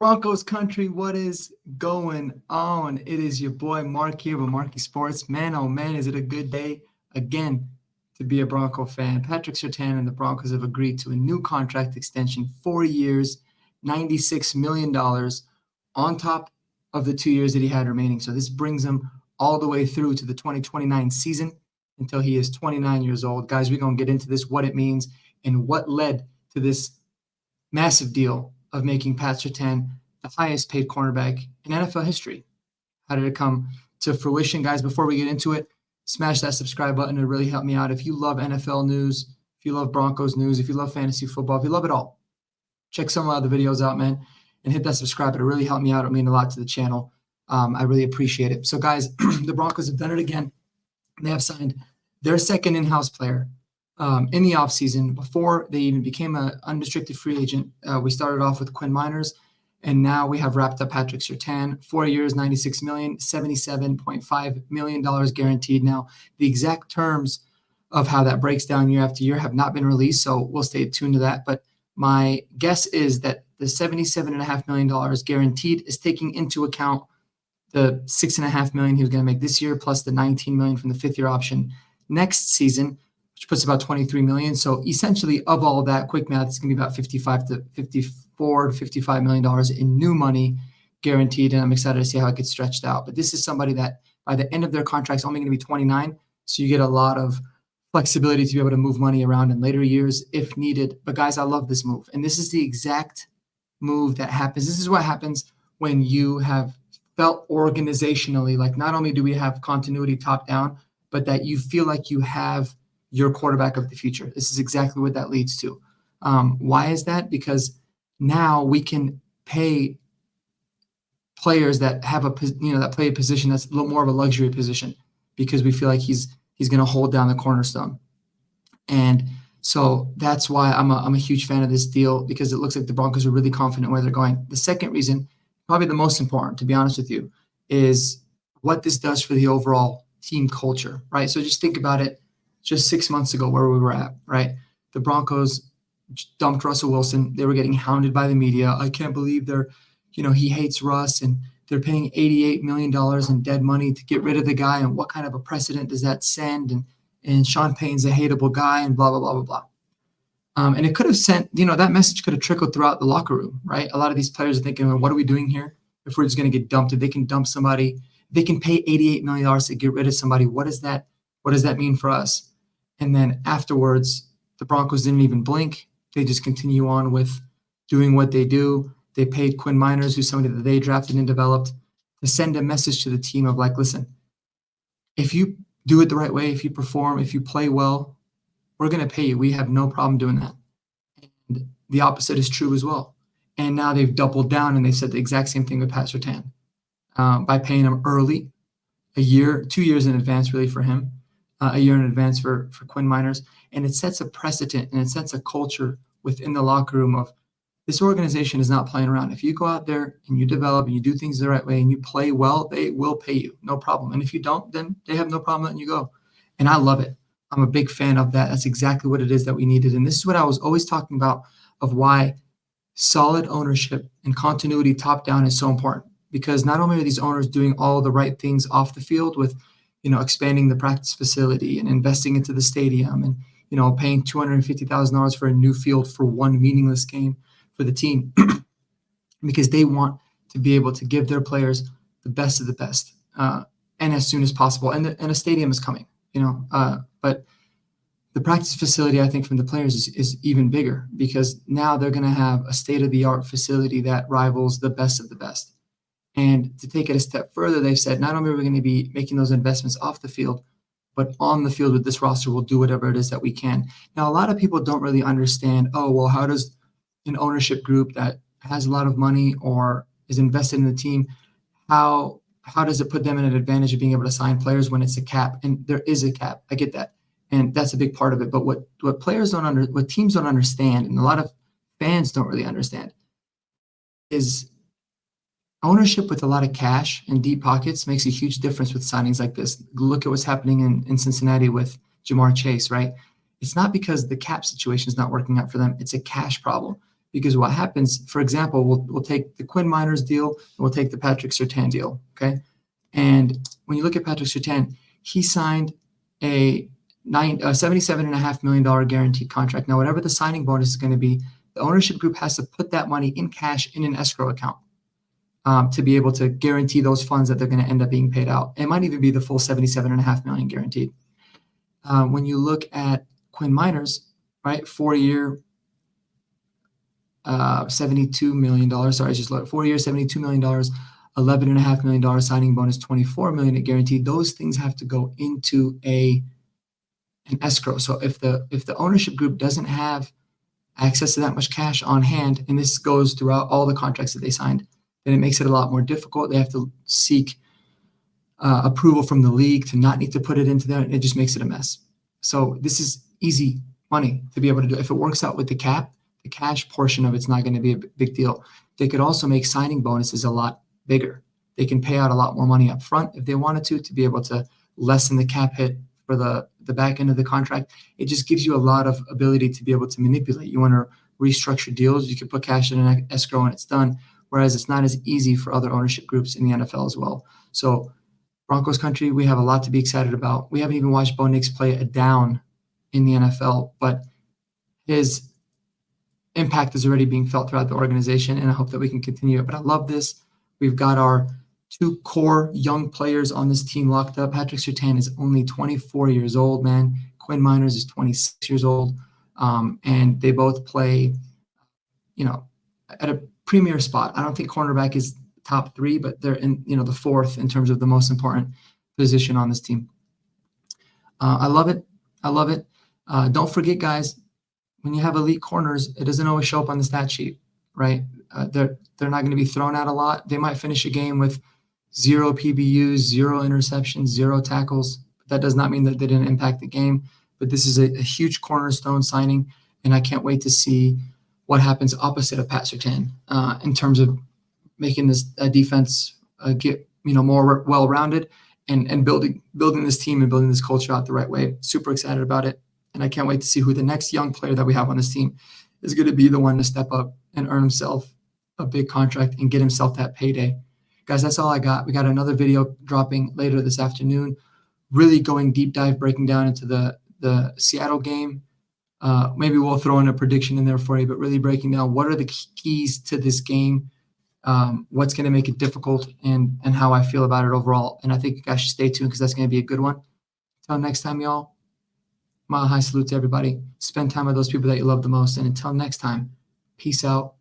Broncos country, what is going on? It is your boy Mark here with Marky Sports. Man, oh man, is it a good day again to be a Bronco fan. Patrick Surtain and the Broncos have agreed to a new contract extension, 4 years, $96 million on top of the 2 years that he had remaining. So this brings him all the way through to the 2029 season until he is 29 years old. Guys, we're going to get into this, what it means, and what led to this massive deal of making Pat Surtain the highest paid cornerback in NFL history. How did it come to fruition, guys? Before we get into it, smash that subscribe button. It really help me out. If you love NFL news, if you love Broncos news, if you love fantasy football, if you love it all, check some of the videos out, man, and hit that subscribe. It'll really help me out. It'll mean a lot to the channel. I really appreciate it. So, guys, the Broncos have done it again. They have signed their second in-house player in the offseason before they even became an unrestricted free agent. We started off with Quinn Miners, and now we have wrapped up Patrick Surtain. 4 years, $96 million, $77.5 million guaranteed. Now, the exact terms of how that breaks down year after year have not been released, so we'll stay tuned to that. But my guess is that the $77.5 million guaranteed is taking into account the $6.5 million he was going to make this year, plus the $19 million from the fifth-year option next season, which puts about $23 million. So essentially, of all of that, quick math, it's going to be about $54 to $55 million in new money guaranteed, and I'm excited to see how it gets stretched out. But this is somebody that by the end of their contract is only going to be 29, so you get a lot of flexibility to be able to move money around in later years if needed. But guys, I love this move, and this is the exact move that happens. This is what happens when you have felt organizationally like not only do we have continuity top down, but that you feel like you have your quarterback of the future. This is exactly what that leads to. Why is that? Because now we can pay players that have that play a position that's a little more of a luxury position because we feel like he's going to hold down the cornerstone. And so that's why I'm a huge fan of this deal, because it looks like the Broncos are really confident where they're going. The second reason, probably the most important, to be honest with you, is what this does for the overall team culture, right? So just think about it. Just 6 months ago, where we were at, right? The Broncos dumped Russell Wilson. They were getting hounded by the media. I can't believe he hates Russ, and they're paying $88 million in dead money to get rid of the guy. And what kind of a precedent does that send? And Sean Payton's a hateable guy, and blah, blah, blah, blah, blah. And it could have sent, that message could have trickled throughout the locker room, right? A lot of these players are thinking, well, what are we doing here? If we're just going to get dumped, if they can dump somebody, they can pay $88 million to get rid of somebody. What does that mean for us? And then afterwards, the Broncos didn't even blink. They just continue on with doing what they do. They paid Quinn Miners, who's somebody that they drafted and developed, to send a message to the team of like, listen, if you do it the right way, if you perform, if you play well, we're going to pay you. We have no problem doing that. And the opposite is true as well. And now they've doubled down, and they said the exact same thing with Pat Surtain by paying him early, 2 years in advance really for him. A year in advance for Quinn Miners. And it sets a precedent, and it sets a culture within the locker room of this organization is not playing around. If you go out there and you develop and you do things the right way and you play well, they will pay you, no problem. And if you don't, then they have no problem letting you go. And I love it. I'm a big fan of that. That's exactly what it is that we needed. And this is what I was always talking about, of why solid ownership and continuity top down is so important. Because not only are these owners doing all the right things off the field with expanding the practice facility and investing into the stadium and, paying $250,000 for a new field for one meaningless game for the team, because they want to be able to give their players the best of the best and as soon as possible. And a stadium is coming, but the practice facility, I think, from the players is even bigger, because now they're going to have a state-of-the-art facility that rivals the best of the best. And to take it a step further, they've said not only are we going to be making those investments off the field, but on the field with this roster, we'll do whatever it is that we can. Now, a lot of people don't really understand, how does an ownership group that has a lot of money or is invested in the team, how does it put them in an advantage of being able to sign players when it's a cap? And there is a cap. I get that. And that's a big part of it. But what teams don't understand, and a lot of fans don't really understand, is ownership with a lot of cash and deep pockets makes a huge difference with signings like this. Look at what's happening in Cincinnati with Jamar Chase, right? It's not because the cap situation is not working out for them. It's a cash problem. Because what happens, for example, we'll take the Quinn Miners deal and we'll take the Patrick Surtain deal, okay? And when you look at Patrick Surtain, he signed a $77.5 million guaranteed contract. Now, whatever the signing bonus is going to be, the ownership group has to put that money in cash in an escrow account to be able to guarantee those funds that they're going to end up being paid out. It might even be the full $77.5 million guaranteed. When you look at Quinn Miners, right, 4-year, $72 million. Sorry, I just looked. 4 years, $72 million, $11.5 million signing bonus, $24 million guaranteed. Those things have to go into an escrow. So if the ownership group doesn't have access to that much cash on hand, and this goes throughout all the contracts that they signed, then it makes it a lot more difficult. They have to seek approval from the league to not need to put it into there. It just makes it a mess. So this is easy money to be able to do. If it works out with the cap, the cash portion of it's not going to be a big deal. They could also make signing bonuses a lot bigger. They can pay out a lot more money up front if they wanted to be able to lessen the cap hit for the back end of the contract. It just gives you a lot of ability to be able to manipulate. You want to restructure deals, you can put cash in an escrow and it's done, whereas it's not as easy for other ownership groups in the NFL as well. So Broncos country, we have a lot to be excited about. We haven't even watched Bo Nix play a down in the NFL, but his impact is already being felt throughout the organization, and I hope that we can continue it. But I love this. We've got our 2 core young players on this team locked up. Patrick Surtain is only 24 years old, man. Quinn Miners is 26 years old, and they both play, at a premier spot. I don't think cornerback is top 3, but they're in, the 4th in terms of the most important position on this team. I love it. I love it. Don't forget, guys, when you have elite corners, it doesn't always show up on the stat sheet, right? They're not going to be thrown out a lot. They might finish a game with 0 PBUs, 0 interceptions, 0 tackles. That does not mean that they didn't impact the game, but this is a huge cornerstone signing, and I can't wait to see what happens opposite of Pat Surtain in terms of making this defense get more well-rounded and building this team and building this culture out the right way. Super excited about it. And I can't wait to see who the next young player that we have on this team is going to be, the one to step up and earn himself a big contract and get himself that payday. Guys, that's all I got. We got another video dropping later this afternoon, really going deep dive, breaking down into the Seattle game. Maybe we'll throw in a prediction in there for you, but really breaking down what are the keys to this game, what's going to make it difficult, and how I feel about it overall. And I think you guys should stay tuned because that's going to be a good one. Until next time, y'all. Mile high salute to everybody. Spend time with those people that you love the most. And until next time, peace out.